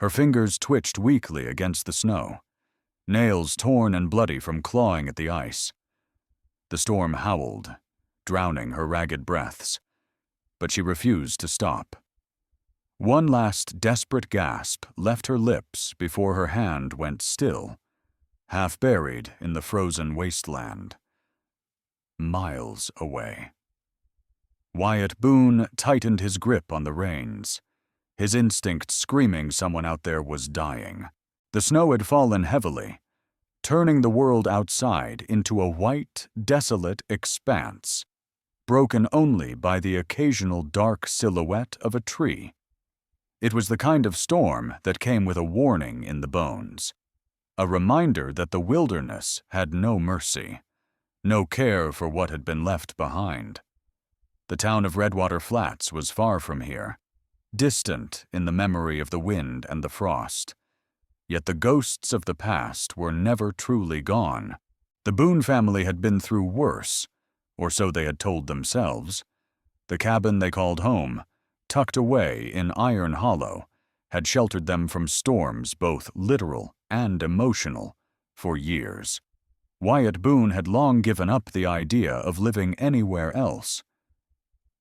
Her fingers twitched weakly against the snow, nails torn and bloody from clawing at the ice. The storm howled, drowning her ragged breaths, but she refused to stop. One last desperate gasp left her lips before her hand went still, half buried in the frozen wasteland. Miles away. Wyatt Boone tightened his grip on the reins, his instinct screaming someone out there was dying. The snow had fallen heavily, turning the world outside into a white, desolate expanse, broken only by the occasional dark silhouette of a tree. It was the kind of storm that came with a warning in the bones, a reminder that the wilderness had no mercy, no care for what had been left behind. The town of Redwater Flats was far from here, distant in the memory of the wind and the frost. Yet the ghosts of the past were never truly gone. The Boone family had been through worse, or so they had told themselves. The cabin they called home, tucked away in Iron Hollow, had sheltered them from storms both literal and emotional for years. Wyatt Boone had long given up the idea of living anywhere else,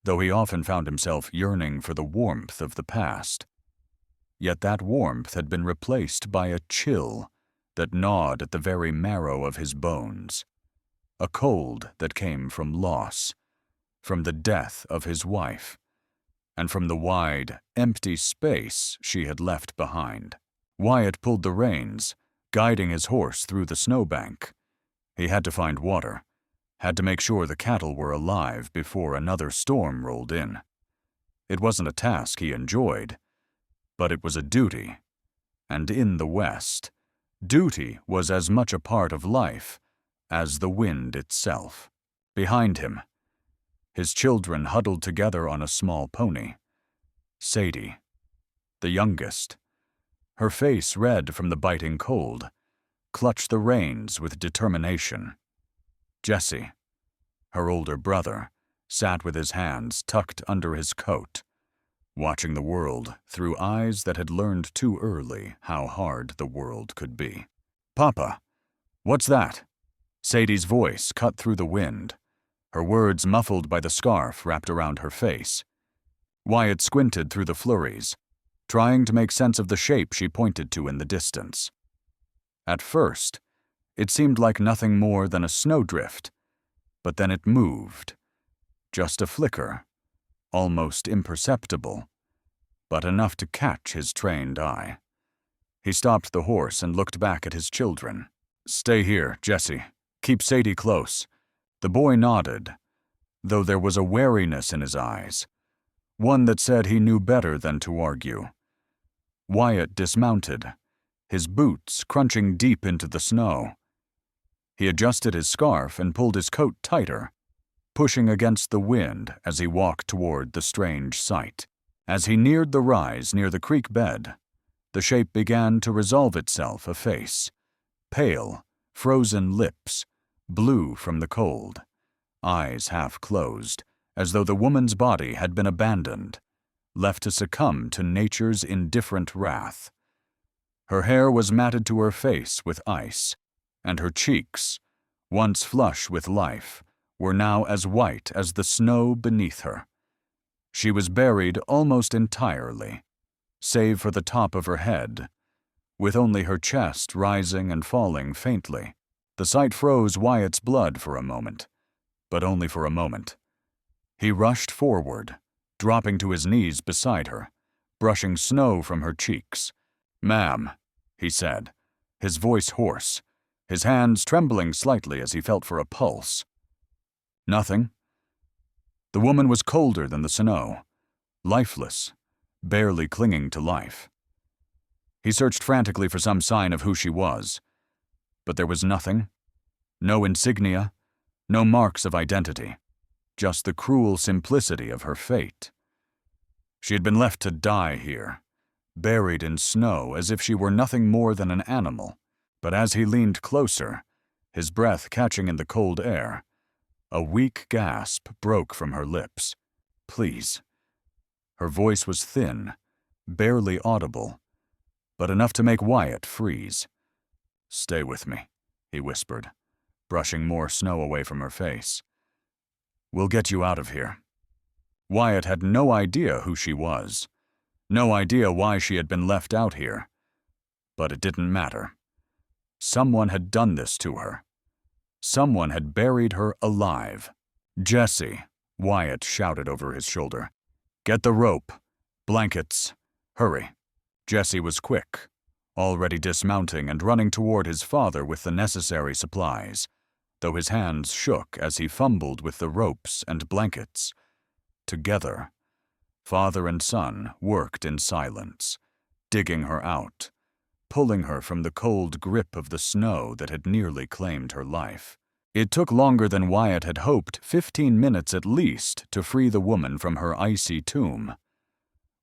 though he often found himself yearning for the warmth of the past. Yet that warmth had been replaced by a chill that gnawed at the very marrow of his bones, a cold that came from loss, from the death of his wife, and from the wide, empty space she had left behind. Wyatt pulled the reins, guiding his horse through the snowbank. He had to find water, had to make sure the cattle were alive before another storm rolled in. It wasn't a task he enjoyed, but it was a duty. And in the West, duty was as much a part of life as the wind itself. Behind him, his children huddled together on a small pony. Sadie, the youngest, her face red from the biting cold, clutched the reins with determination. Jesse, her older brother, sat with his hands tucked under his coat, watching the world through eyes that had learned too early how hard the world could be. "Papa, what's that?" Sadie's voice cut through the wind, her words muffled by the scarf wrapped around her face. Wyatt squinted through the flurries, trying to make sense of the shape she pointed to in the distance. At first, it seemed like nothing more than a snowdrift, but then it moved. Just a flicker, almost imperceptible, but enough to catch his trained eye. He stopped the horse and looked back at his children. "Stay here, Jesse. Keep Sadie close." The boy nodded, though there was a wariness in his eyes, one that said he knew better than to argue. Wyatt dismounted, his boots crunching deep into the snow. He adjusted his scarf and pulled his coat tighter, pushing against the wind as he walked toward the strange sight. As he neared the rise near the creek bed, the shape began to resolve itself a face. Pale, frozen lips, blue from the cold, eyes half closed, as though the woman's body had been abandoned, left to succumb to nature's indifferent wrath. Her hair was matted to her face with ice, and her cheeks, once flush with life, were now as white as the snow beneath her. She was buried almost entirely, save for the top of her head, with only her chest rising and falling faintly. The sight froze Wyatt's blood for a moment, but only for a moment. He rushed forward, dropping to his knees beside her, brushing snow from her cheeks. "Ma'am," he said, his voice hoarse, his hands trembling slightly as he felt for a pulse. "Nothing." The woman was colder than the snow, lifeless, barely clinging to life. He searched frantically for some sign of who she was, but there was nothing, no insignia, no marks of identity, just the cruel simplicity of her fate. She had been left to die here, buried in snow as if she were nothing more than an animal. But as he leaned closer, his breath catching in the cold air, a weak gasp broke from her lips. "Please." Her voice was thin, barely audible, but enough to make Wyatt freeze. "Stay with me," he whispered, brushing more snow away from her face. "We'll get you out of here." Wyatt had no idea who she was, no idea why she had been left out here. But it didn't matter. Someone had done this to her. Someone had buried her alive. "Jesse," Wyatt shouted over his shoulder. "Get the rope. Blankets. Hurry." Jesse was quick, already dismounting and running toward his father with the necessary supplies, though his hands shook as he fumbled with the ropes and blankets. Together, father and son worked in silence, digging her out, pulling her from the cold grip of the snow that had nearly claimed her life. It took longer than Wyatt had hoped, 15 minutes at least, to free the woman from her icy tomb.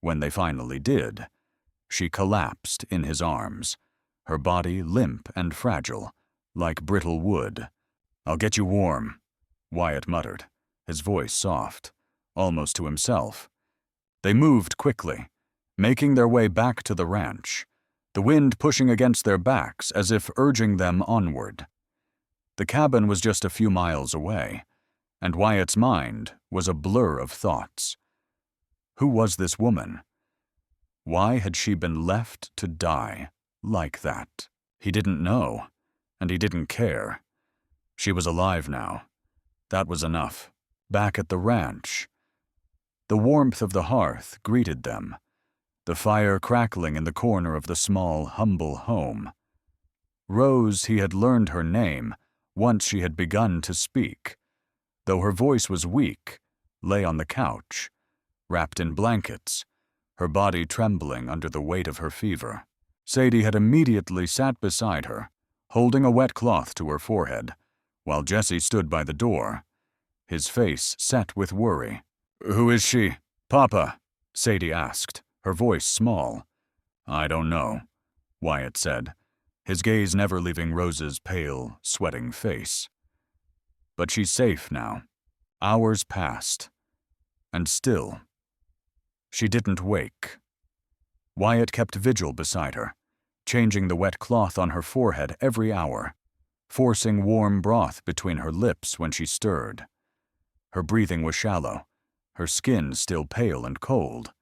When they finally did, she collapsed in his arms, her body limp and fragile, like brittle wood. "I'll get you warm," Wyatt muttered, his voice soft, almost to himself. They moved quickly, making their way back to the ranch, the wind pushing against their backs as if urging them onward. The cabin was just a few miles away, and Wyatt's mind was a blur of thoughts. Who was this woman? Why had she been left to die like that? He didn't know, and he didn't care. She was alive now. That was enough. Back at the ranch, the warmth of the hearth greeted them, the fire crackling in the corner of the small, humble home. Rose, he had learned her name once she had begun to speak, though her voice was weak, lay on the couch, wrapped in blankets, her body trembling under the weight of her fever. Sadie had immediately sat beside her, holding a wet cloth to her forehead, while Jesse stood by the door, his face set with worry. "Who is she, Papa?" Sadie asked, her voice small. "I don't know," Wyatt said, his gaze never leaving Rose's pale, sweating face. "But she's safe now." Hours passed, and still, she didn't wake. Wyatt kept vigil beside her, changing the wet cloth on her forehead every hour, forcing warm broth between her lips when she stirred. Her breathing was shallow, her skin still pale and cold.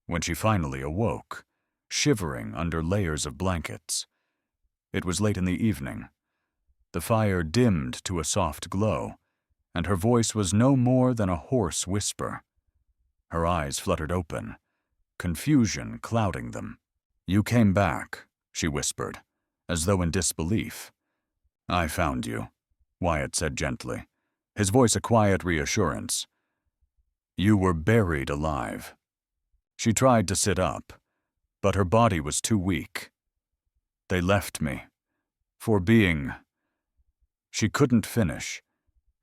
When she finally awoke, shivering under layers of blankets, it was late in the evening. The fire dimmed to a soft glow, and her voice was no more than a hoarse whisper. Her eyes fluttered open, confusion clouding them. "You came back," she whispered, as though in disbelief. "I found you," Wyatt said gently, his voice a quiet reassurance. "You were buried alive." She tried to sit up, but her body was too weak. "They left me. For being—" She couldn't finish,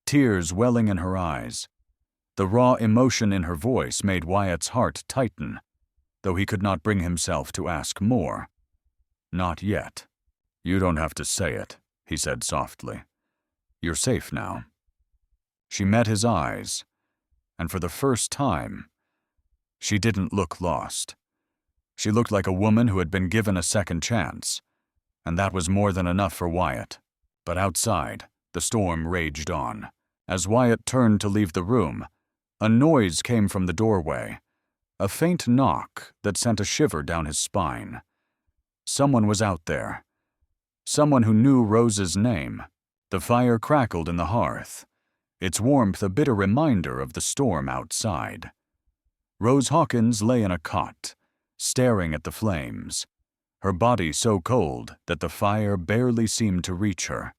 tears welling in her eyes. The raw emotion in her voice made Wyatt's heart tighten, though he could not bring himself to ask more. Not yet. "You don't have to say it," he said softly. "You're safe now." She met his eyes, and for the first time, she didn't look lost. She looked like a woman who had been given a second chance, and that was more than enough for Wyatt. But outside, the storm raged on. As Wyatt turned to leave the room, a noise came from the doorway, a faint knock that sent a shiver down his spine. Someone was out there. Someone who knew Rose's name. The fire crackled in the hearth, its warmth a bitter reminder of the storm outside. Rose Hawkins lay in a cot, staring at the flames, her body so cold that the fire barely seemed to reach her.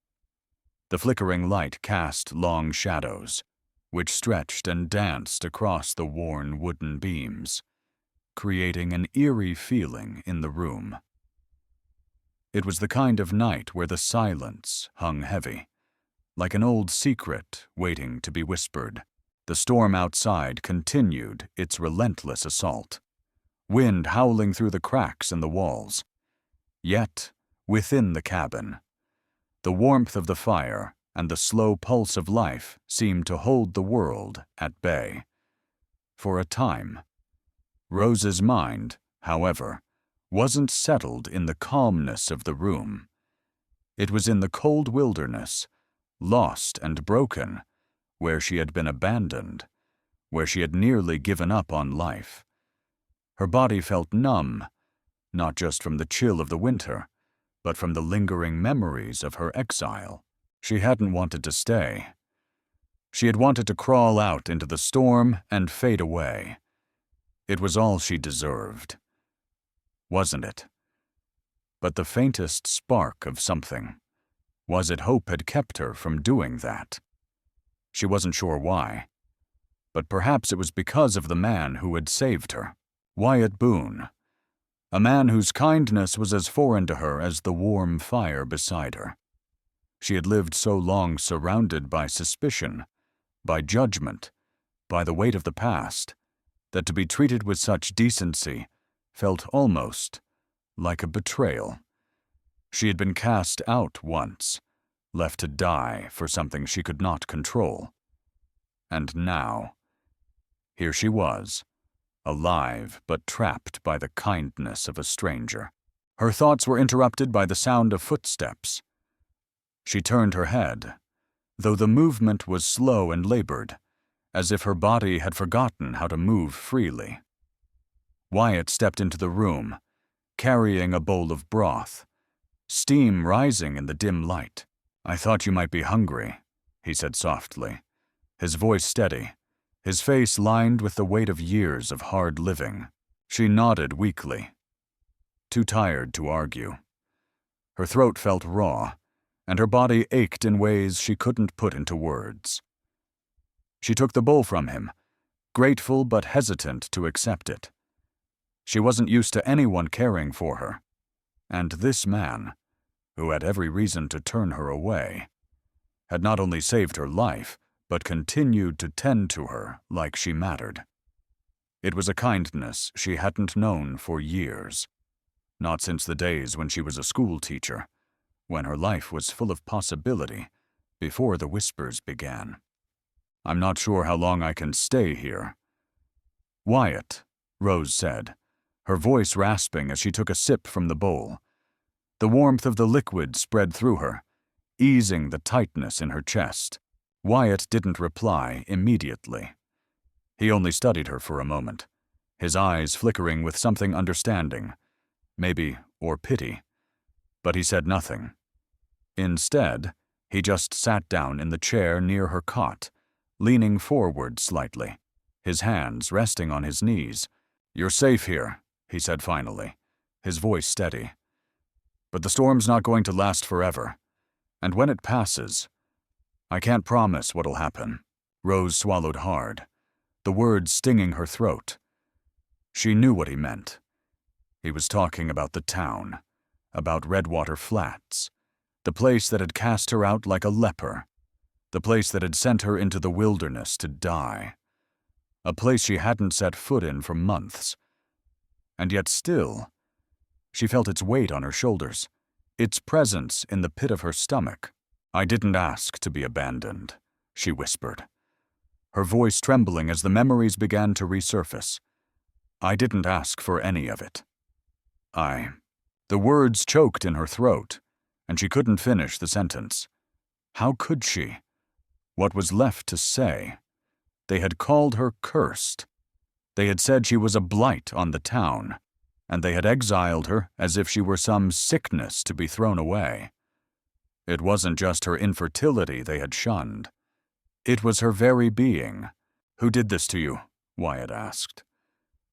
The flickering light cast long shadows, which stretched and danced across the worn wooden beams, creating an eerie feeling in the room. It was the kind of night where the silence hung heavy, like an old secret waiting to be whispered. The storm outside continued its relentless assault, wind howling through the cracks in the walls. Yet, within the cabin, the warmth of the fire and the slow pulse of life seemed to hold the world at bay. For a time. Rose's mind, however, wasn't settled in the calmness of the room. It was in the cold wilderness, lost and broken, where she had been abandoned, where she had nearly given up on life. Her body felt numb, not just from the chill of the winter, but from the lingering memories of her exile. She hadn't wanted to stay. She had wanted to crawl out into the storm and fade away. It was all she deserved, wasn't it? But the faintest spark of something. Was it hope had kept her from doing that? She wasn't sure why. But perhaps it was because of the man who had saved her, Wyatt Boone, a man whose kindness was as foreign to her as the warm fire beside her. She had lived so long surrounded by suspicion, by judgment, by the weight of the past, that to be treated with such decency felt almost like a betrayal. She had been cast out once, left to die for something she could not control. And now, here she was, alive but trapped by the kindness of a stranger. Her thoughts were interrupted by the sound of footsteps. She turned her head, though the movement was slow and labored, as if her body had forgotten how to move freely. Wyatt stepped into the room, carrying a bowl of broth, steam rising in the dim light. "I thought you might be hungry," he said softly, his voice steady, his face lined with the weight of years of hard living. She nodded weakly, too tired to argue. Her throat felt raw, and her body ached in ways she couldn't put into words. She took the bowl from him, grateful but hesitant to accept it. She wasn't used to anyone caring for her, and this man, who had every reason to turn her away, had not only saved her life, but continued to tend to her like she mattered. It was a kindness she hadn't known for years, not since the days when she was a school teacher, when her life was full of possibility before the whispers began. "I'm not sure how long I can stay here." "Wyatt," Rose said, her voice rasping as she took a sip from the bowl. The warmth of the liquid spread through her, easing the tightness in her chest. Wyatt didn't reply immediately. He only studied her for a moment, his eyes flickering with something understanding, maybe, or pity. But he said nothing. Instead, he just sat down in the chair near her cot, leaning forward slightly, his hands resting on his knees. "You're safe here," he said finally, his voice steady. "But the storm's not going to last forever, and when it passes, I can't promise what'll happen." Rose swallowed hard, the words stinging her throat. She knew what he meant. He was talking about the town, about Redwater Flats, the place that had cast her out like a leper, the place that had sent her into the wilderness to die, a place she hadn't set foot in for months. And yet still, she felt its weight on her shoulders, its presence in the pit of her stomach. "I didn't ask to be abandoned," she whispered, her voice trembling as the memories began to resurface. "I didn't ask for any of it. The words choked in her throat, and she couldn't finish the sentence. How could she? What was left to say? They had called her cursed. They had said she was a blight on the town, and they had exiled her as if she were some sickness to be thrown away. It wasn't just her infertility they had shunned. It was her very being. "Who did this to you?" Wyatt asked,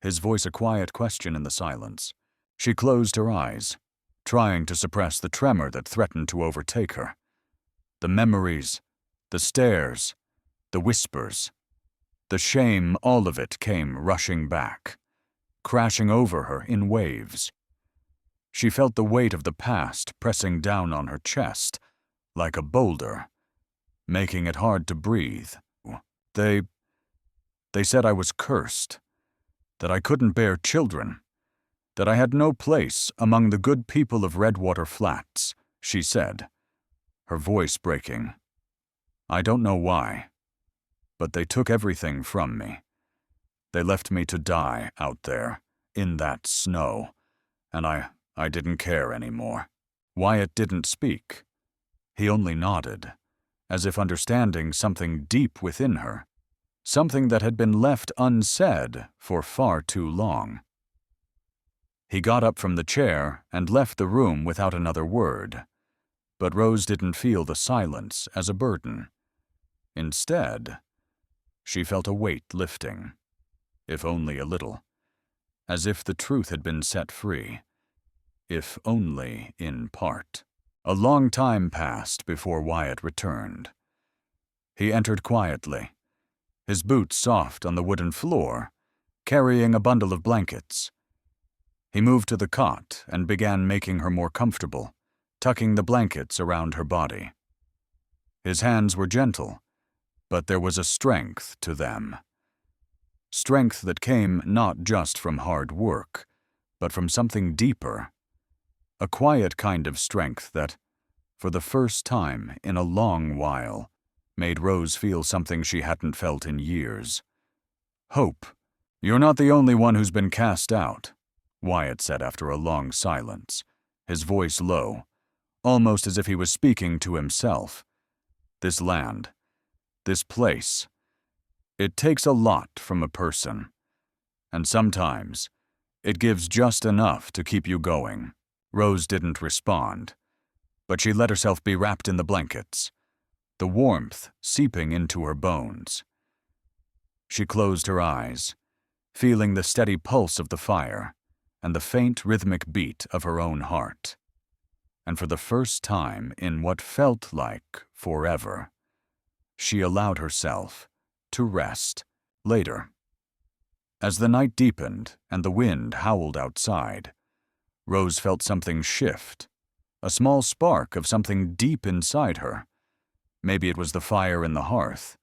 his voice a quiet question in the silence. She closed her eyes, trying to suppress the tremor that threatened to overtake her. The memories, the stares, the whispers, the shame, all of it came rushing back, crashing over her in waves. She felt the weight of the past pressing down on her chest, like a boulder, making it hard to breathe. They said I was cursed, that I couldn't bear children, that I had no place among the good people of Redwater Flats, she said, her voice breaking. "I don't know why, but they took everything from me. They left me to die out there, in that snow, And I didn't care anymore. Wyatt didn't speak. He only nodded, as if understanding something deep within her, something that had been left unsaid for far too long. He got up from the chair and left the room without another word, but Rose didn't feel the silence as a burden. Instead, she felt a weight lifting, if only a little, as if the truth had been set free, if only in part. A long time passed before Wyatt returned. He entered quietly, his boots soft on the wooden floor, carrying a bundle of blankets. He moved to the cot and began making her more comfortable, tucking the blankets around her body. His hands were gentle, but there was a strength to them. Strength that came not just from hard work, but from something deeper. A quiet kind of strength that, for the first time in a long while, made Rose feel something she hadn't felt in years. Hope. "You're not the only one who's been cast out," Wyatt said after a long silence, his voice low, almost as if he was speaking to himself. "This land, this place, it takes a lot from a person, and sometimes it gives just enough to keep you going." Rose didn't respond, but she let herself be wrapped in the blankets, the warmth seeping into her bones. She closed her eyes, feeling the steady pulse of the fire and the faint rhythmic beat of her own heart. And for the first time in what felt like forever, she allowed herself to rest. Later, as the night deepened and the wind howled outside, Rose felt something shift, a small spark of something deep inside her. Maybe it was the fire in the hearth,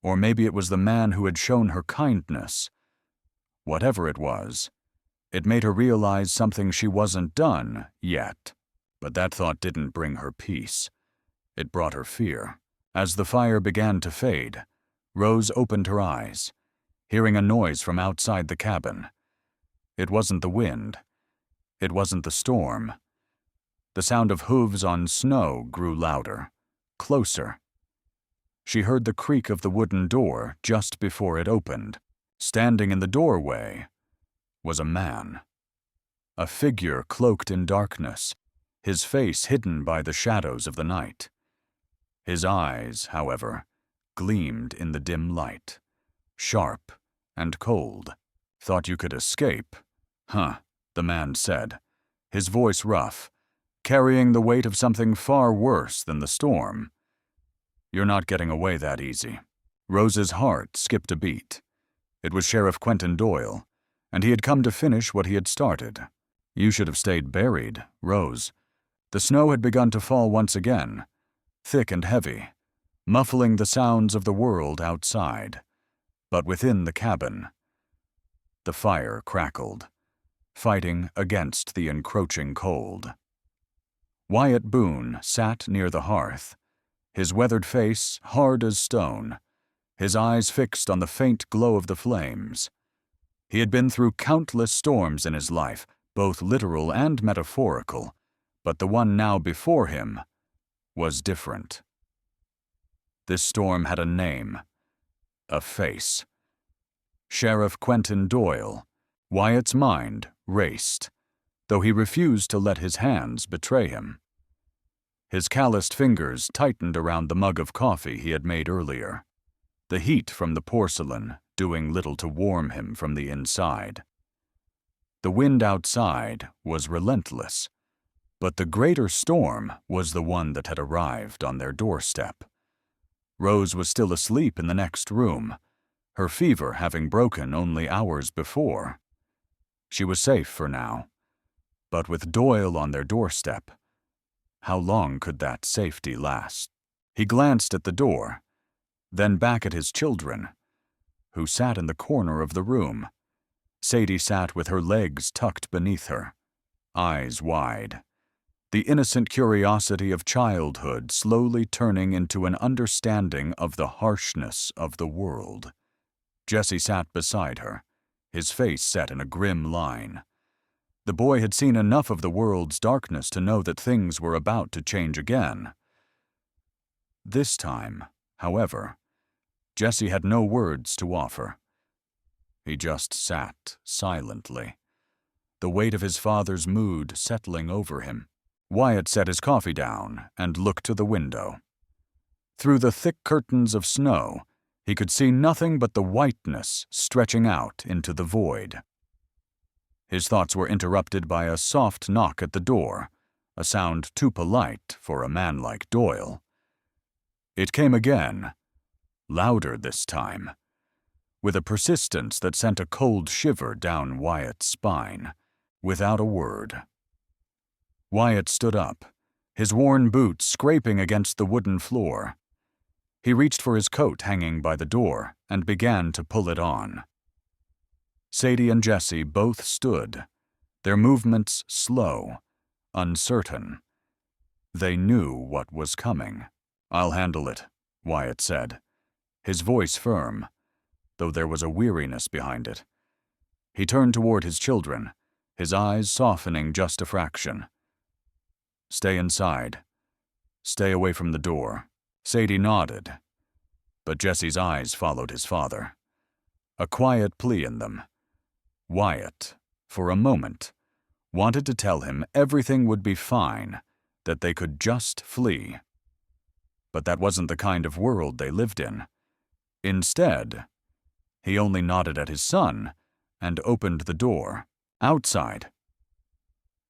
or maybe it was the man who had shown her kindness. Whatever it was, it made her realize something she wasn't done yet. But that thought didn't bring her peace. It brought her fear. As the fire began to fade, Rose opened her eyes, hearing a noise from outside the cabin. It wasn't the wind. It wasn't the storm. The sound of hooves on snow grew louder, closer. She heard the creak of the wooden door just before it opened. Standing in the doorway was a man. A figure cloaked in darkness, his face hidden by the shadows of the night. His eyes, however, gleamed in the dim light, sharp and cold. "Thought you could escape? Huh," the man said, his voice rough, carrying the weight of something far worse than the storm. "You're not getting away that easy." Rose's heart skipped a beat. It was Sheriff Quentin Doyle, and he had come to finish what he had started. "You should have stayed buried, Rose." The snow had begun to fall once again, thick and heavy, muffling the sounds of the world outside. But within the cabin, the fire crackled, fighting against the encroaching cold. Wyatt Boone sat near the hearth, his weathered face hard as stone, his eyes fixed on the faint glow of the flames. He had been through countless storms in his life, both literal and metaphorical, but the one now before him was different. This storm had a name, a face. Sheriff Quentin Doyle. Wyatt's mind raced, though he refused to let his hands betray him. His calloused fingers tightened around the mug of coffee he had made earlier, the heat from the porcelain doing little to warm him from the inside. The wind outside was relentless, but the greater storm was the one that had arrived on their doorstep. Rose was still asleep in the next room, her fever having broken only hours before. She was safe for now, but with Doyle on their doorstep, how long could that safety last? He glanced at the door, then back at his children, who sat in the corner of the room. Sadie sat with her legs tucked beneath her, eyes wide, the innocent curiosity of childhood slowly turning into an understanding of the harshness of the world. Jesse sat beside her, his face set in a grim line. The boy had seen enough of the world's darkness to know that things were about to change again. This time, however, Jesse had no words to offer. He just sat silently, the weight of his father's mood settling over him. Wyatt set his coffee down and looked to the window. Through the thick curtains of snow, he could see nothing but the whiteness stretching out into the void. His thoughts were interrupted by a soft knock at the door, a sound too polite for a man like Doyle. It came again, louder this time, with a persistence that sent a cold shiver down Wyatt's spine, without a word. Wyatt stood up, his worn boots scraping against the wooden floor. He reached for his coat hanging by the door and began to pull it on. Sadie and Jesse both stood, their movements slow, uncertain. They knew what was coming. "I'll handle it," Wyatt said, his voice firm, though there was a weariness behind it. He turned toward his children, his eyes softening just a fraction. "Stay inside. Stay away from the door." Sadie nodded, but Jesse's eyes followed his father, a quiet plea in them. Wyatt, for a moment, wanted to tell him everything would be fine, that they could just flee. But that wasn't the kind of world they lived in. Instead, he only nodded at his son and opened the door. Outside,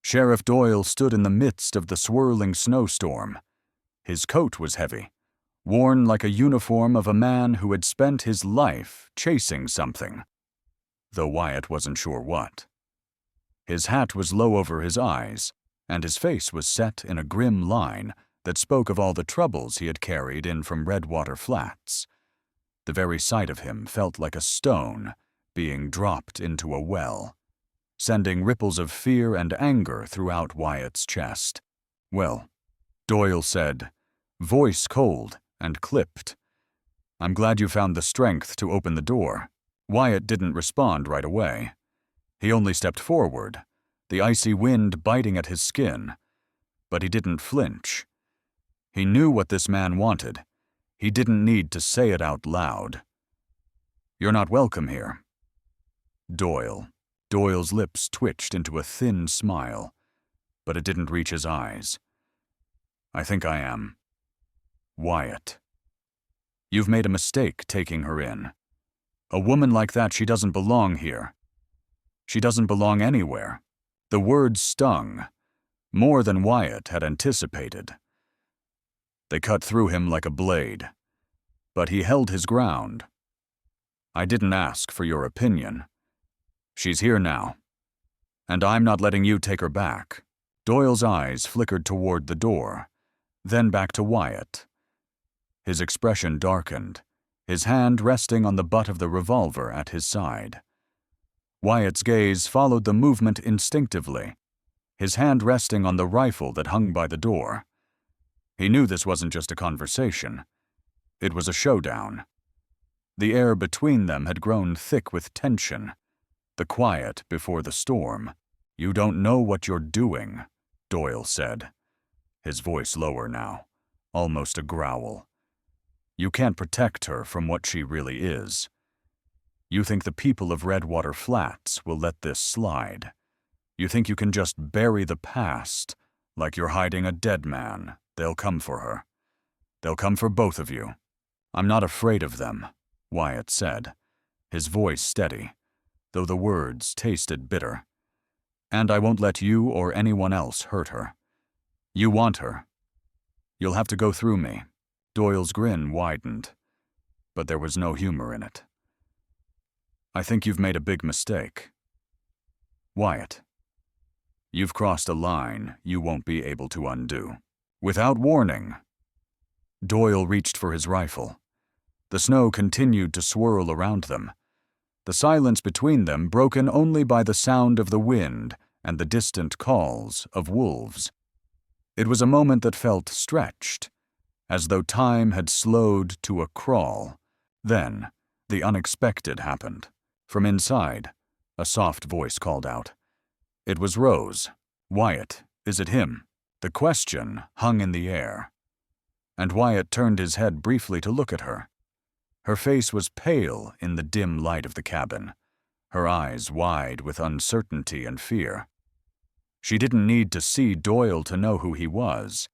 Sheriff Doyle stood in the midst of the swirling snowstorm. His coat was heavy, worn like a uniform of a man who had spent his life chasing something, though Wyatt wasn't sure what. His hat was low over his eyes, and his face was set in a grim line that spoke of all the troubles he had carried in from Redwater Flats. The very sight of him felt like a stone being dropped into a well, sending ripples of fear and anger throughout Wyatt's chest. "Well," Doyle said, voice cold and clipped, "I'm glad you found the strength to open the door." Wyatt didn't respond right away. He only stepped forward, the icy wind biting at his skin, but he didn't flinch. He knew what this man wanted. He didn't need to say it out loud. "You're not welcome here." Doyle's lips twitched into a thin smile, but it didn't reach his eyes. "I think I am." "Wyatt, you've made a mistake taking her in. A woman like that, she doesn't belong here. She doesn't belong anywhere." The words stung, more than Wyatt had anticipated. They cut through him like a blade, but he held his ground. "I didn't ask for your opinion. She's here now, and I'm not letting you take her back." Doyle's eyes flickered toward the door, then back to Wyatt. His expression darkened, his hand resting on the butt of the revolver at his side. Wyatt's gaze followed the movement instinctively, his hand resting on the rifle that hung by the door. He knew this wasn't just a conversation. It was a showdown. The air between them had grown thick with tension, the quiet before the storm. "You don't know what you're doing," Doyle said, his voice lower now, almost a growl. "You can't protect her from what she really is. You think the people of Redwater Flats will let this slide. You think you can just bury the past like you're hiding a dead man. They'll come for her. They'll come for both of you." "I'm not afraid of them," Wyatt said, his voice steady, though the words tasted bitter. "And I won't let you or anyone else hurt her. You want her. You'll have to go through me." Doyle's grin widened, but there was no humor in it. "I think you've made a big mistake. Wyatt, you've crossed a line you won't be able to undo." Without warning, Doyle reached for his rifle. The snow continued to swirl around them, the silence between them broken only by the sound of the wind and the distant calls of wolves. It was a moment that felt stretched, as though time had slowed to a crawl. Then, the unexpected happened. From inside, a soft voice called out, It was Rose. Wyatt, is it him? The question hung in the air. And Wyatt turned his head briefly to look at her. Her face was pale in the dim light of the cabin, her eyes wide with uncertainty and fear. She didn't need to see Doyle to know who he was.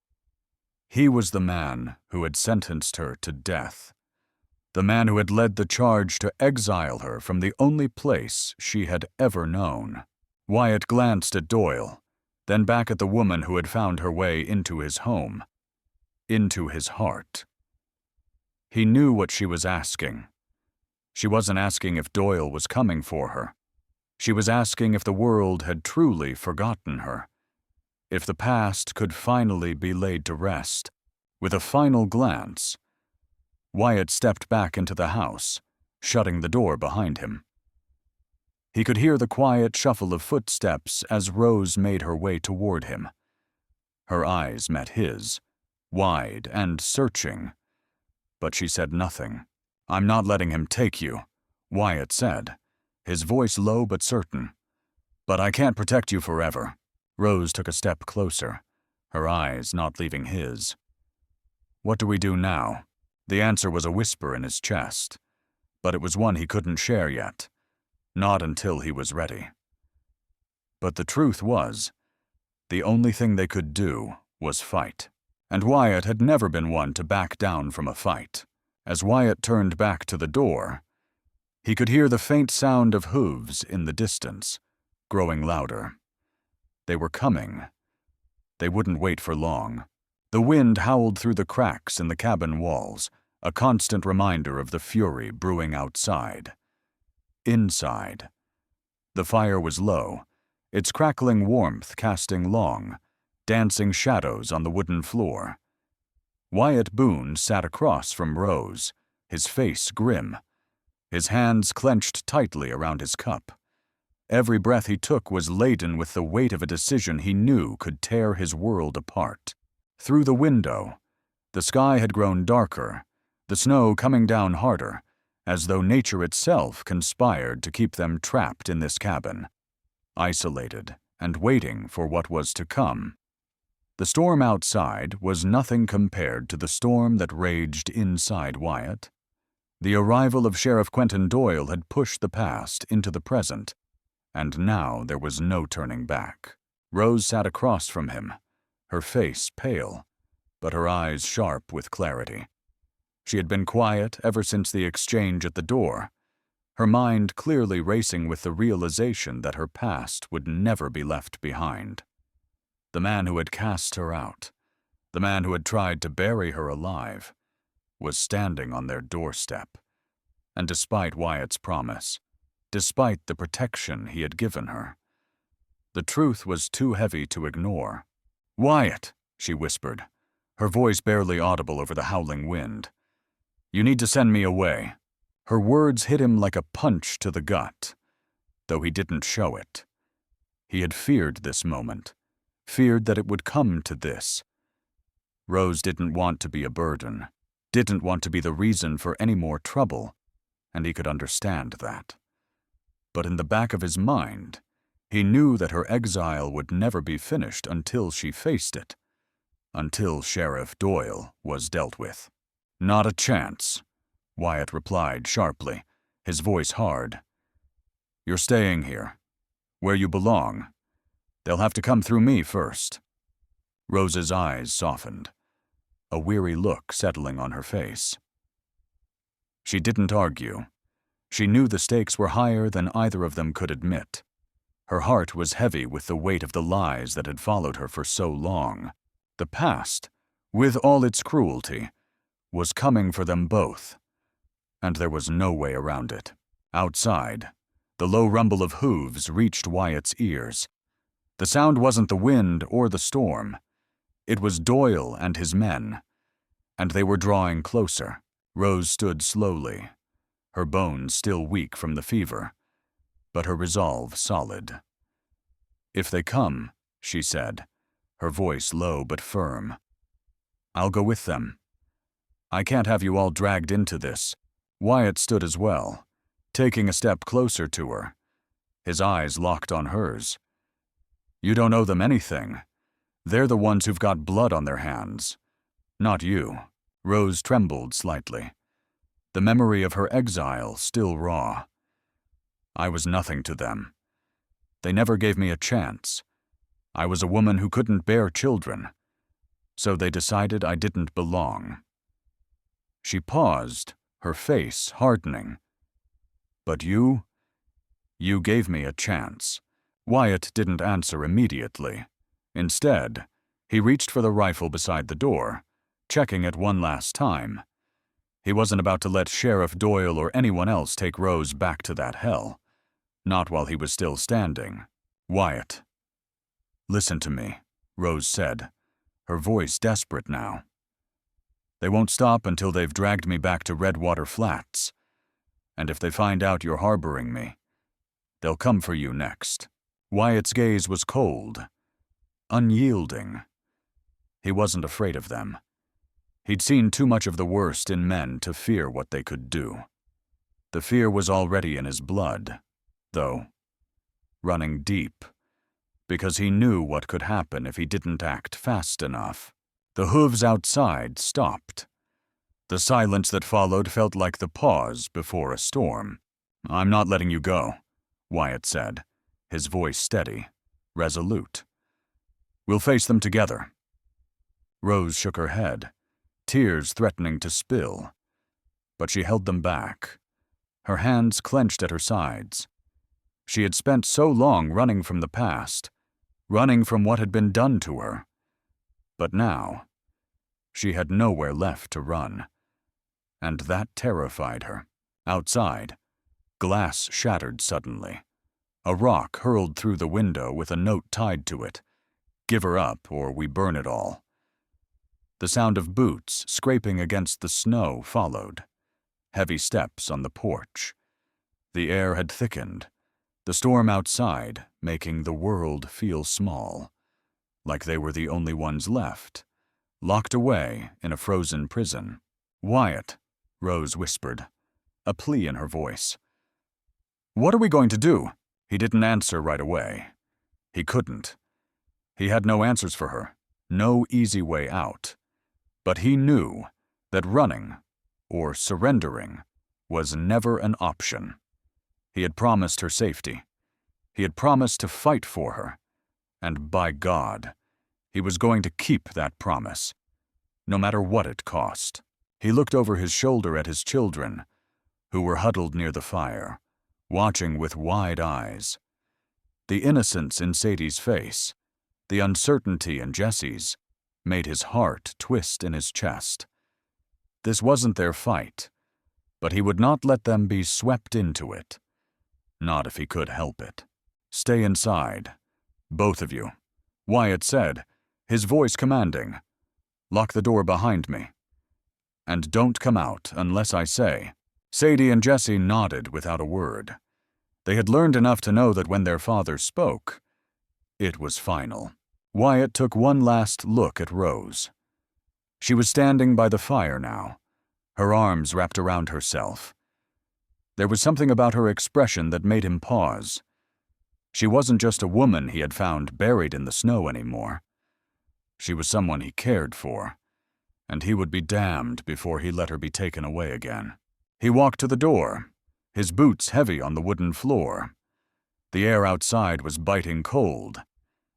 He was the man who had sentenced her to death, the man who had led the charge to exile her from the only place she had ever known. Wyatt glanced at Doyle, then back at the woman who had found her way into his home, into his heart. He knew what she was asking. She wasn't asking if Doyle was coming for her. She was asking if the world had truly forgotten her, if the past could finally be laid to rest. With a final glance, Wyatt stepped back into the house, shutting the door behind him. He could hear the quiet shuffle of footsteps as Rose made her way toward him. Her eyes met his, wide and searching, but she said nothing. "I'm not letting him take you," Wyatt said, his voice low but certain. "But I can't protect you forever." Rose took a step closer, her eyes not leaving his. "What do we do now?" The answer was a whisper in his chest, but it was one he couldn't share yet, not until he was ready. But the truth was, the only thing they could do was fight. And Wyatt had never been one to back down from a fight. As Wyatt turned back to the door, he could hear the faint sound of hooves in the distance, growing louder. They were coming. They wouldn't wait for long. The wind howled through the cracks in the cabin walls, a constant reminder of the fury brewing outside. Inside, the fire was low, its crackling warmth casting long, dancing shadows on the wooden floor. Wyatt Boone sat across from Rose, his face grim, his hands clenched tightly around his cup. Every breath he took was laden with the weight of a decision he knew could tear his world apart. Through the window, the sky had grown darker, the snow coming down harder, as though nature itself conspired to keep them trapped in this cabin, isolated and waiting for what was to come. The storm outside was nothing compared to the storm that raged inside Wyatt. The arrival of Sheriff Quentin Doyle had pushed the past into the present, and now there was no turning back. Rose sat across from him, her face pale, but her eyes sharp with clarity. She had been quiet ever since the exchange at the door, her mind clearly racing with the realization that her past would never be left behind. The man who had cast her out, the man who had tried to bury her alive, was standing on their doorstep. And despite Wyatt's promise, despite the protection he had given her, the truth was too heavy to ignore. "Wyatt," she whispered, her voice barely audible over the howling wind. "You need to send me away." Her words hit him like a punch to the gut, though he didn't show it. He had feared this moment, feared that it would come to this. Rose didn't want to be a burden, didn't want to be the reason for any more trouble, and he could understand that. But in the back of his mind, he knew that her exile would never be finished until she faced it, until Sheriff Doyle was dealt with. "Not a chance," Wyatt replied sharply, his voice hard. "You're staying here, where you belong. They'll have to come through me first." Rose's eyes softened, a weary look settling on her face. She didn't argue. She knew the stakes were higher than either of them could admit. Her heart was heavy with the weight of the lies that had followed her for so long. The past, with all its cruelty, was coming for them both, and there was no way around it. Outside, the low rumble of hooves reached Wyatt's ears. The sound wasn't the wind or the storm. It was Doyle and his men, and they were drawing closer. Rose stood slowly, her bones still weak from the fever, but her resolve solid. "If they come," she said, her voice low but firm, "I'll go with them. I can't have you all dragged into this." Wyatt stood as well, taking a step closer to her, his eyes locked on hers. You don't owe them anything. They're the ones who've got blood on their hands. Not you. Rose trembled slightly, the memory of her exile still raw. I was nothing to them. They never gave me a chance. I was a woman who couldn't bear children, so they decided I didn't belong. She paused, her face hardening. But you gave me a chance. Wyatt didn't answer immediately. Instead, he reached for the rifle beside the door, checking it one last time. He wasn't about to let Sheriff Doyle or anyone else take Rose back to that hell. Not while he was still standing. Wyatt. Listen to me, Rose said, her voice desperate now. They won't stop until they've dragged me back to Redwater Flats. And if they find out you're harboring me, they'll come for you next. Wyatt's gaze was cold, unyielding. He wasn't afraid of them. He'd seen too much of the worst in men to fear what they could do. The fear was already in his blood, though, running deep, because he knew what could happen if he didn't act fast enough. The hooves outside stopped. The silence that followed felt like the pause before a storm. I'm not letting you go, Wyatt said, his voice steady, resolute. We'll face them together. Rose shook her head, tears threatening to spill, but she held them back, her hands clenched at her sides. She had spent so long running from the past, running from what had been done to her. But now, she had nowhere left to run, and that terrified her. Outside, glass shattered suddenly. A rock hurled through the window with a note tied to it. Give her up, or we burn it all. The sound of boots scraping against the snow followed. Heavy steps on the porch. The air had thickened, the storm outside making the world feel small, like they were the only ones left, locked away in a frozen prison. Wyatt, Rose whispered, a plea in her voice. What are we going to do? He didn't answer right away. He couldn't. He had no answers for her, no easy way out. But he knew that running, or surrendering, was never an option. He had promised her safety. He had promised to fight for her. And by God, he was going to keep that promise, no matter what it cost. He looked over his shoulder at his children, who were huddled near the fire, watching with wide eyes. The innocence in Sadie's face, the uncertainty in Jesse's, made his heart twist in his chest. This wasn't their fight, but he would not let them be swept into it. Not if he could help it. Stay inside, both of you, Wyatt said, his voice commanding. Lock the door behind me. And don't come out unless I say. Sadie and Jesse nodded without a word. They had learned enough to know that when their father spoke, it was final. Wyatt took one last look at Rose. She was standing by the fire now, her arms wrapped around herself. There was something about her expression that made him pause. She wasn't just a woman he had found buried in the snow anymore. She was someone he cared for, and he would be damned before he let her be taken away again. He walked to the door, his boots heavy on the wooden floor. The air outside was biting cold,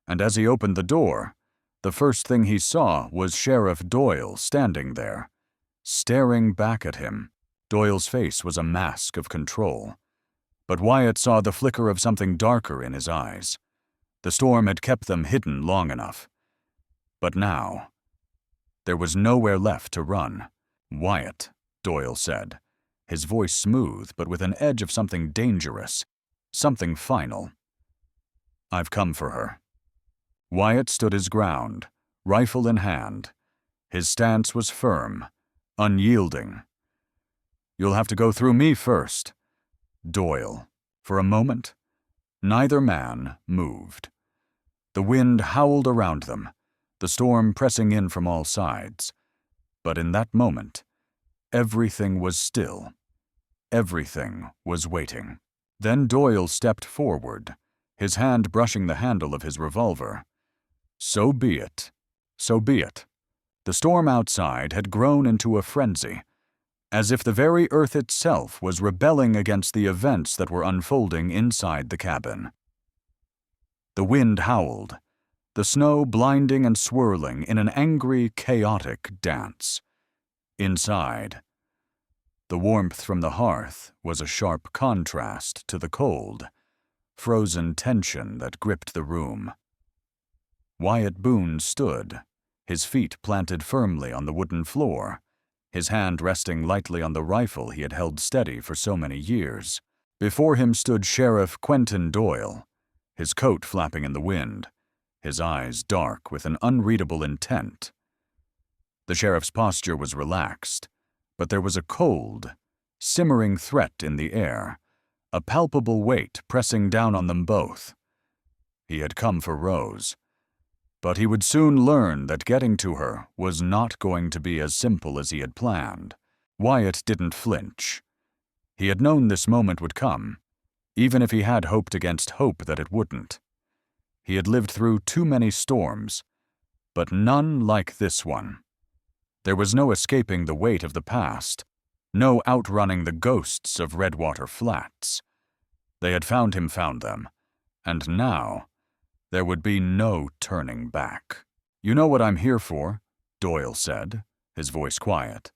and as he opened the door, the first thing he saw was Sheriff Doyle standing there, staring back at him. Doyle's face was a mask of control, but Wyatt saw the flicker of something darker in his eyes. The storm had kept them hidden long enough. But now, there was nowhere left to run. Wyatt, Doyle said, his voice smooth but with an edge of something dangerous, something final. I've come for her. Wyatt stood his ground, rifle in hand. His stance was firm, unyielding. You'll have to go through me first. Doyle. For a moment, neither man moved. The wind howled around them, the storm pressing in from all sides. But in that moment, everything was still. Everything was waiting. Then Doyle stepped forward, his hand brushing the handle of his revolver. So be it. So be it. The storm outside had grown into a frenzy, as if the very earth itself was rebelling against the events that were unfolding inside the cabin. The wind howled, the snow blinding and swirling in an angry, chaotic dance. Inside, the warmth from the hearth was a sharp contrast to the cold, frozen tension that gripped the room. Wyatt Boone stood, his feet planted firmly on the wooden floor, his hand resting lightly on the rifle he had held steady for so many years. Before him stood Sheriff Quentin Doyle, his coat flapping in the wind, his eyes dark with an unreadable intent. The sheriff's posture was relaxed, but there was a cold, simmering threat in the air, a palpable weight pressing down on them both. He had come for Rose, but he would soon learn that getting to her was not going to be as simple as he had planned. Wyatt didn't flinch. He had known this moment would come, even if he had hoped against hope that it wouldn't. He had lived through too many storms, but none like this one. There was no escaping the weight of the past, no outrunning the ghosts of Redwater Flats. They had found them, and now there would be no turning back. "You know what I'm here for," Doyle said, his voice quiet,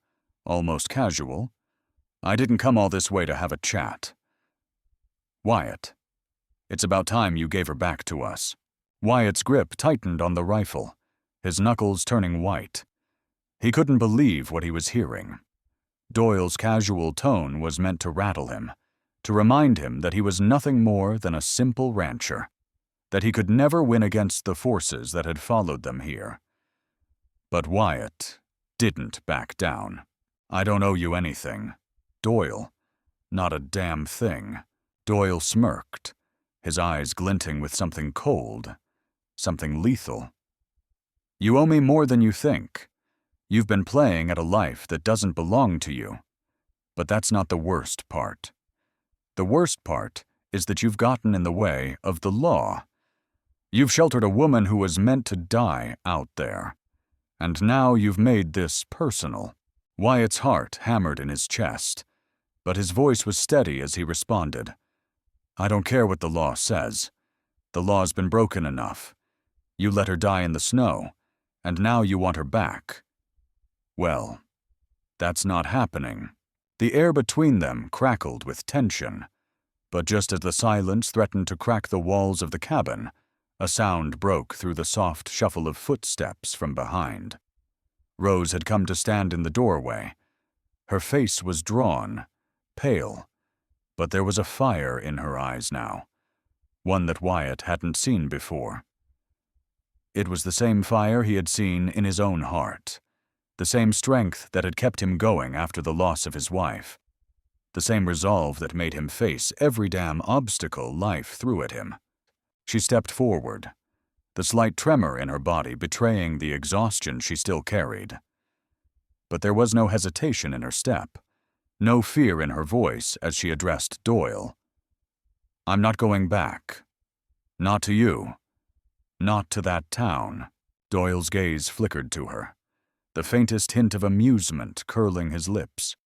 almost casual. "I didn't come all this way to have a chat. Wyatt, it's about time you gave her back to us." Wyatt's grip tightened on the rifle, his knuckles turning white. He couldn't believe what he was hearing. Doyle's casual tone was meant to rattle him, to remind him that he was nothing more than a simple rancher, that he could never win against the forces that had followed them here. But Wyatt didn't back down. "I don't owe you anything." "Doyle, not a damn thing." Doyle smirked, his eyes glinting with something cold, something lethal. "You owe me more than you think. You've been playing at a life that doesn't belong to you. But that's not the worst part. The worst part is that you've gotten in the way of the law. You've sheltered a woman who was meant to die out there. And now you've made this personal." Wyatt's heart hammered in his chest, but his voice was steady as he responded. "I don't care what the law says. The law's been broken enough. You let her die in the snow, and now you want her back. Well, that's not happening." The air between them crackled with tension, but just as the silence threatened to crack the walls of the cabin, a sound broke through the soft shuffle of footsteps from behind. Rose had come to stand in the doorway. Her face was drawn, pale, but there was a fire in her eyes now, one that Wyatt hadn't seen before. It was the same fire he had seen in his own heart, the same strength that had kept him going after the loss of his wife, the same resolve that made him face every damn obstacle life threw at him. She stepped forward, the slight tremor in her body betraying the exhaustion she still carried. But there was no hesitation in her step, no fear in her voice as she addressed Doyle. "I'm not going back. Not to you. Not to that town." Doyle's gaze flickered to her, the faintest hint of amusement curling his lips.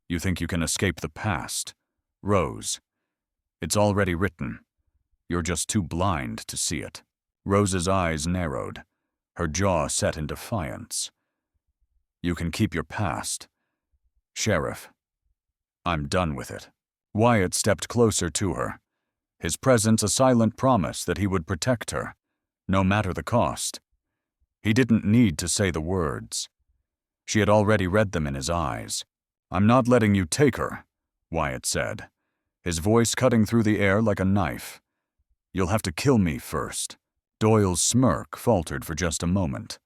"You think you can escape the past, Rose. It's already written. You're just too blind to see it." Rose's eyes narrowed, her jaw set in defiance. "You can keep your past. Sheriff, I'm done with it." Wyatt stepped closer to her, his presence a silent promise that he would protect her, no matter the cost. He didn't need to say the words. She had already read them in his eyes. "I'm not letting you take her," Wyatt said, his voice cutting through the air like a knife. "You'll have to kill me first." Doyle's smirk faltered for just a moment,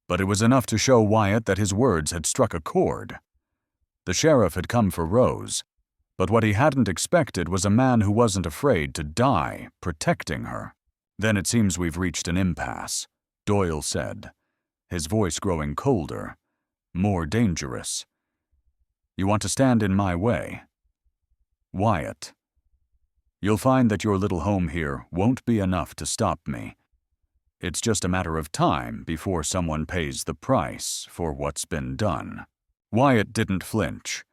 but it was enough to show Wyatt that his words had struck a chord. The sheriff had come for Rose, but what he hadn't expected was a man who wasn't afraid to die protecting her. "Then it seems we've reached an impasse," Doyle said, his voice growing colder, more dangerous. "You want to stand in my way?" Wyatt. You'll find that your little home here won't be enough to stop me. It's just a matter of time before someone pays the price for what's been done." Wyatt didn't flinch,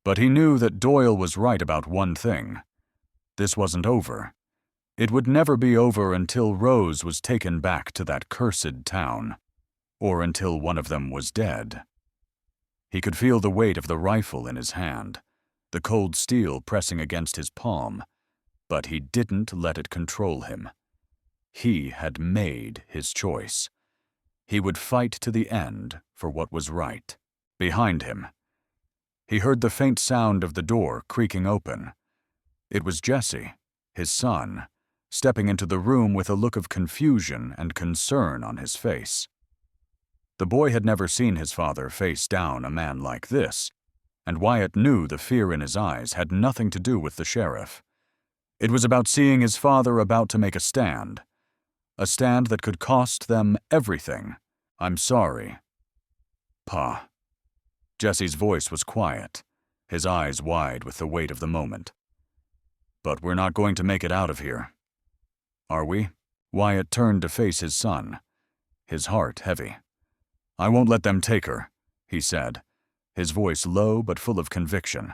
but he knew that Doyle was right about one thing. This wasn't over. It would never be over until Rose was taken back to that cursed town, or until one of them was dead. He could feel the weight of the rifle in his hand, the cold steel pressing against his palm, but he didn't let it control him. He had made his choice. He would fight to the end for what was right. Behind him, he heard the faint sound of the door creaking open. It was Jesse, his son, stepping into the room with a look of confusion and concern on his face. The boy had never seen his father face down a man like this, and Wyatt knew the fear in his eyes had nothing to do with the sheriff. It was about seeing his father about to make a stand that could cost them everything. "I'm sorry, Pa." Jesse's voice was quiet, his eyes wide with the weight of the moment. "But we're not going to make it out of here, are we?" Wyatt turned to face his son, his heart heavy. "I won't let them take her," he said, his voice low but full of conviction.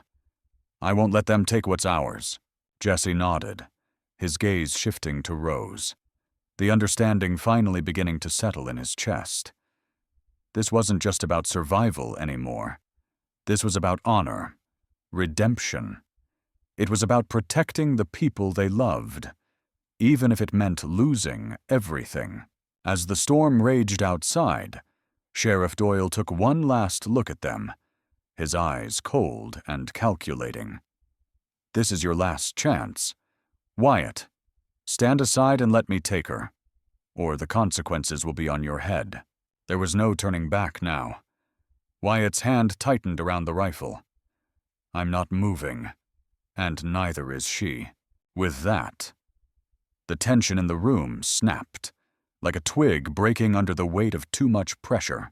"I won't let them take what's ours." Jesse nodded, his gaze shifting to Rose, the understanding finally beginning to settle in his chest. This wasn't just about survival anymore. This was about honor, redemption. It was about protecting the people they loved, even if it meant losing everything. As the storm raged outside, Sheriff Doyle took one last look at them, his eyes cold and calculating. "This is your last chance. Wyatt, stand aside and let me take her, or the consequences will be on your head." There was no turning back now. Wyatt's hand tightened around the rifle. "I'm not moving, and neither is she." With that, the tension in the room snapped, like a twig breaking under the weight of too much pressure.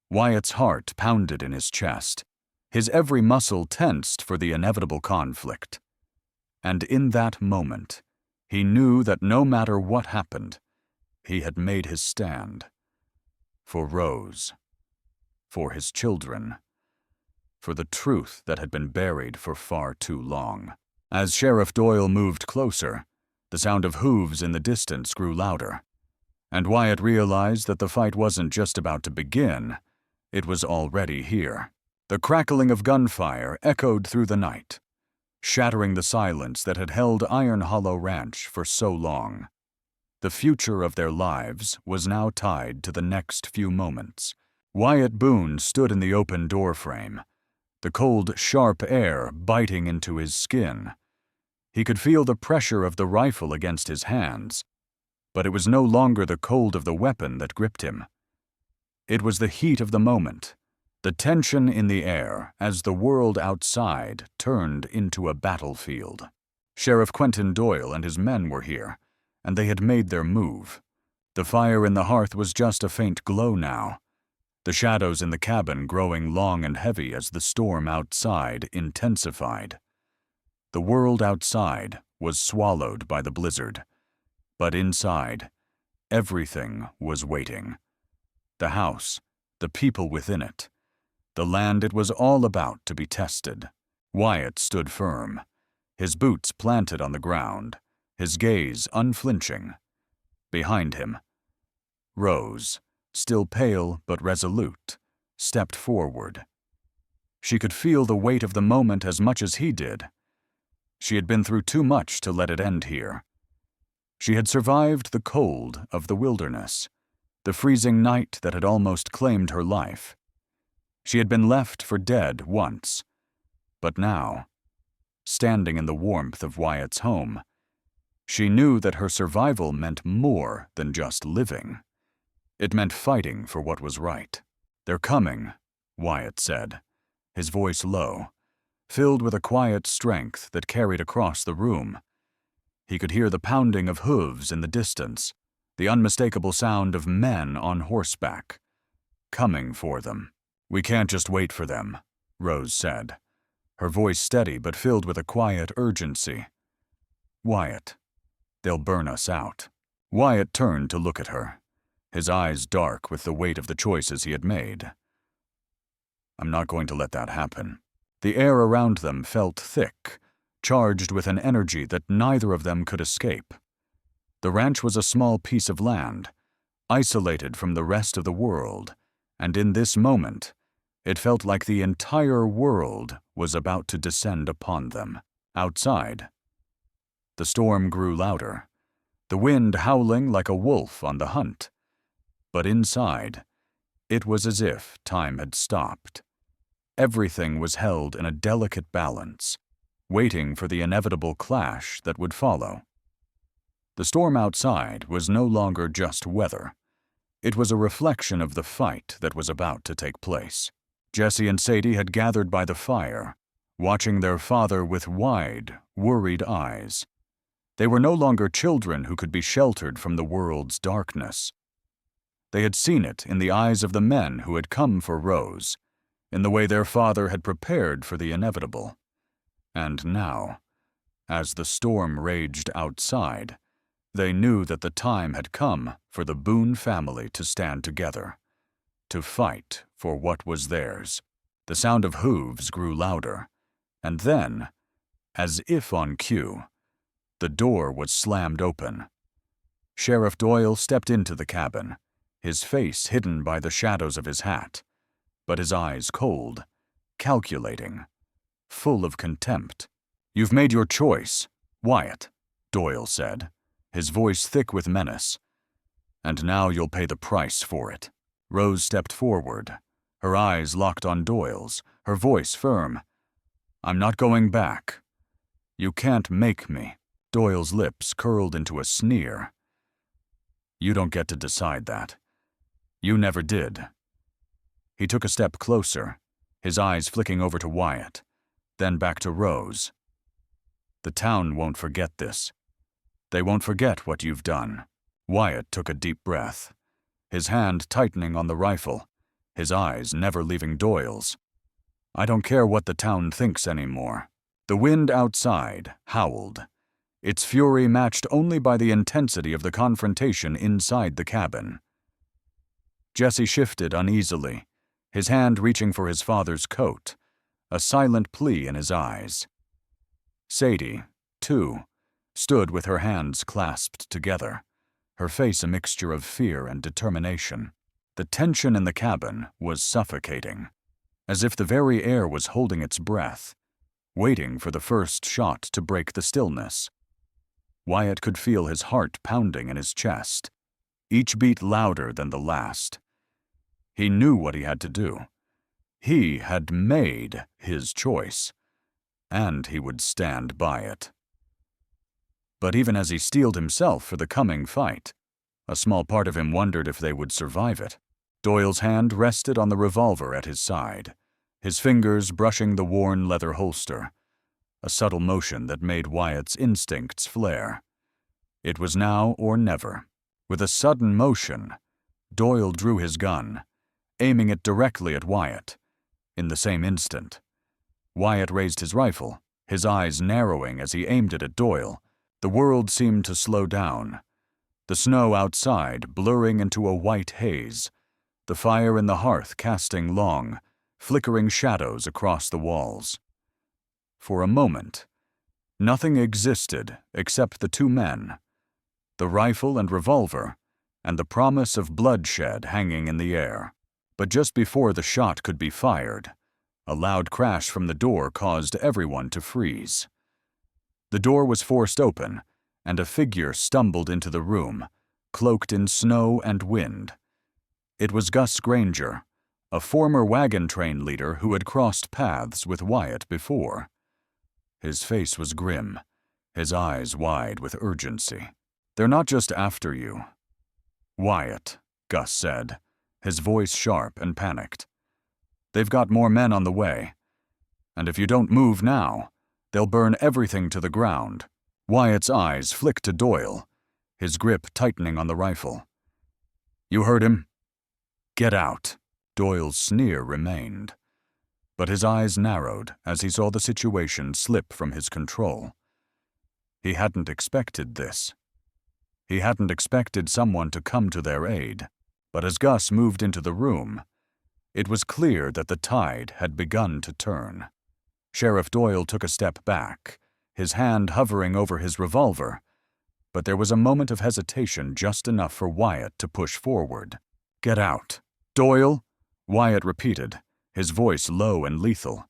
Wyatt's heart pounded in his chest, his every muscle tensed for the inevitable conflict. And in that moment, he knew that no matter what happened, he had made his stand. For Rose, for his children, for the truth that had been buried for far too long. As Sheriff Doyle moved closer, the sound of hooves in the distance grew louder, and Wyatt realized that the fight wasn't just about to begin, it was already here. The crackling of gunfire echoed through the night, shattering the silence that had held Iron Hollow Ranch for so long. The future of their lives was now tied to the next few moments. Wyatt Boone stood in the open doorframe, the cold, sharp air biting into his skin. He could feel the pressure of the rifle against his hands, but it was no longer the cold of the weapon that gripped him. It was the heat of the moment, the tension in the air as the world outside turned into a battlefield. Sheriff Quentin Doyle and his men were here, and they had made their move. The fire in the hearth was just a faint glow now, the shadows in the cabin growing long and heavy as the storm outside intensified. The world outside was swallowed by the blizzard, but inside, everything was waiting. The house, the people within it, the land it was all about to be tested. Wyatt stood firm, his boots planted on the ground, his gaze unflinching. Behind him, Rose, still pale but resolute, stepped forward. She could feel the weight of the moment as much as he did. She had been through too much to let it end here. She had survived the cold of the wilderness, the freezing night that had almost claimed her life. She had been left for dead once, but now, standing in the warmth of Wyatt's home, she knew that her survival meant more than just living. It meant fighting for what was right. "They're coming," Wyatt said, his voice low, filled with a quiet strength that carried across the room. He could hear the pounding of hooves in the distance, the unmistakable sound of men on horseback, coming for them. "We can't just wait for them," Rose said, her voice steady but filled with a quiet urgency. Wyatt, they'll burn us out." Wyatt turned to look at her, his eyes dark with the weight of the choices he had made. "I'm not going to let that happen." The air around them felt thick, charged with an energy that neither of them could escape. The ranch was a small piece of land, isolated from the rest of the world, and in this moment, it felt like the entire world was about to descend upon them. Outside, the storm grew louder, the wind howling like a wolf on the hunt. But inside, it was as if time had stopped. Everything was held in a delicate balance, waiting for the inevitable clash that would follow. The storm outside was no longer just weather. It was a reflection of the fight that was about to take place. Jesse and Sadie had gathered by the fire, watching their father with wide, worried eyes. They were no longer children who could be sheltered from the world's darkness. They had seen it in the eyes of the men who had come for Rose, in the way their father had prepared for the inevitable. And now, as the storm raged outside, they knew that the time had come for the Boone family to stand together, to fight for what was theirs. The sound of hooves grew louder, and then, as if on cue, the door was slammed open. Sheriff Doyle stepped into the cabin, his face hidden by the shadows of his hat, but his eyes cold, calculating, full of contempt. "You've made your choice, Wyatt," Doyle said, his voice thick with menace. "And now you'll pay the price for it." Rose stepped forward, her eyes locked on Doyle's, her voice firm. "I'm not going back. You can't make me." Doyle's lips curled into a sneer. "You don't get to decide that. You never did." He took a step closer, his eyes flicking over to Wyatt, then back to Rose. "The town won't forget this. They won't forget what you've done." Wyatt took a deep breath, his hand tightening on the rifle, his eyes never leaving Doyle's. "I don't care what the town thinks anymore." The wind outside howled, its fury matched only by the intensity of the confrontation inside the cabin. Jesse shifted uneasily, his hand reaching for his father's coat, a silent plea in his eyes. Sadie, too, stood with her hands clasped together, her face a mixture of fear and determination. The tension in the cabin was suffocating, as if the very air was holding its breath, waiting for the first shot to break the stillness. Wyatt could feel his heart pounding in his chest, each beat louder than the last. He knew what he had to do. He had made his choice, and he would stand by it. But even as he steeled himself for the coming fight, a small part of him wondered if they would survive it. Doyle's hand rested on the revolver at his side, his fingers brushing the worn leather holster, a subtle motion that made Wyatt's instincts flare. It was now or never. With a sudden motion, Doyle drew his gun, aiming it directly at Wyatt. In the same instant, Wyatt raised his rifle, his eyes narrowing as he aimed it at Doyle. The world seemed to slow down, the snow outside blurring into a white haze, the fire in the hearth casting long, flickering shadows across the walls. For a moment, nothing existed except the two men, the rifle and revolver, and the promise of bloodshed hanging in the air. But just before the shot could be fired, a loud crash from the door caused everyone to freeze. The door was forced open, and a figure stumbled into the room, cloaked in snow and wind. It was Gus Granger, a former wagon train leader who had crossed paths with Wyatt before. His face was grim, his eyes wide with urgency. "They're not just after you, Wyatt," Gus said, his voice sharp and panicked. "They've got more men on the way, and if you don't move now, they'll burn everything to the ground." Wyatt's eyes flicked to Doyle, his grip tightening on the rifle. "You heard him? Get out." Doyle's sneer remained, but his eyes narrowed as he saw the situation slip from his control. He hadn't expected this. He hadn't expected someone to come to their aid, but as Gus moved into the room, it was clear that the tide had begun to turn. Sheriff Doyle took a step back, his hand hovering over his revolver, but there was a moment of hesitation, just enough for Wyatt to push forward. "Get out." "Doyle," Wyatt repeated, his voice low and lethal.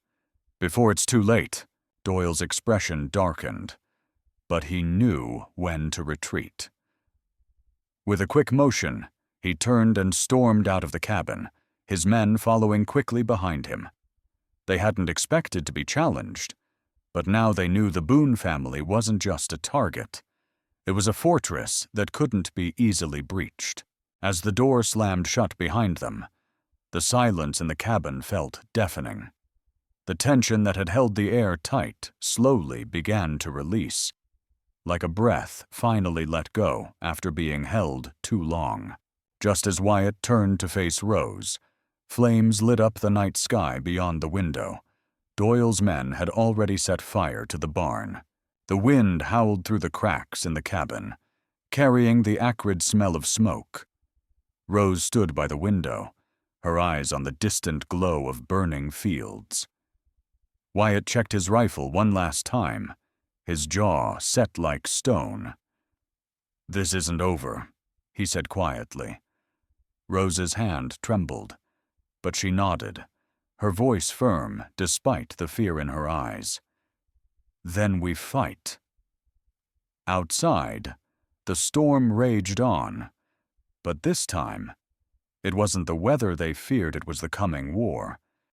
"Before it's too late." Doyle's expression darkened, but he knew when to retreat. With a quick motion, he turned and stormed out of the cabin, his men following quickly behind him. They hadn't expected to be challenged, but now they knew the Boone family wasn't just a target. It was a fortress that couldn't be easily breached. As the door slammed shut behind them, the silence in the cabin felt deafening. The tension that had held the air tight slowly began to release, like a breath finally let go after being held too long. Just as Wyatt turned to face Rose, flames lit up the night sky beyond the window. Doyle's men had already set fire to the barn. The wind howled through the cracks in the cabin, carrying the acrid smell of smoke. Rose stood by the window, her eyes on the distant glow of burning fields. Wyatt checked his rifle one last time, his jaw set like stone. "This isn't over," he said quietly. Rose's hand trembled, but she nodded, her voice firm despite the fear in her eyes. "Then we fight." Outside, the storm raged on, but this time, it wasn't the weather they feared, it was the coming war.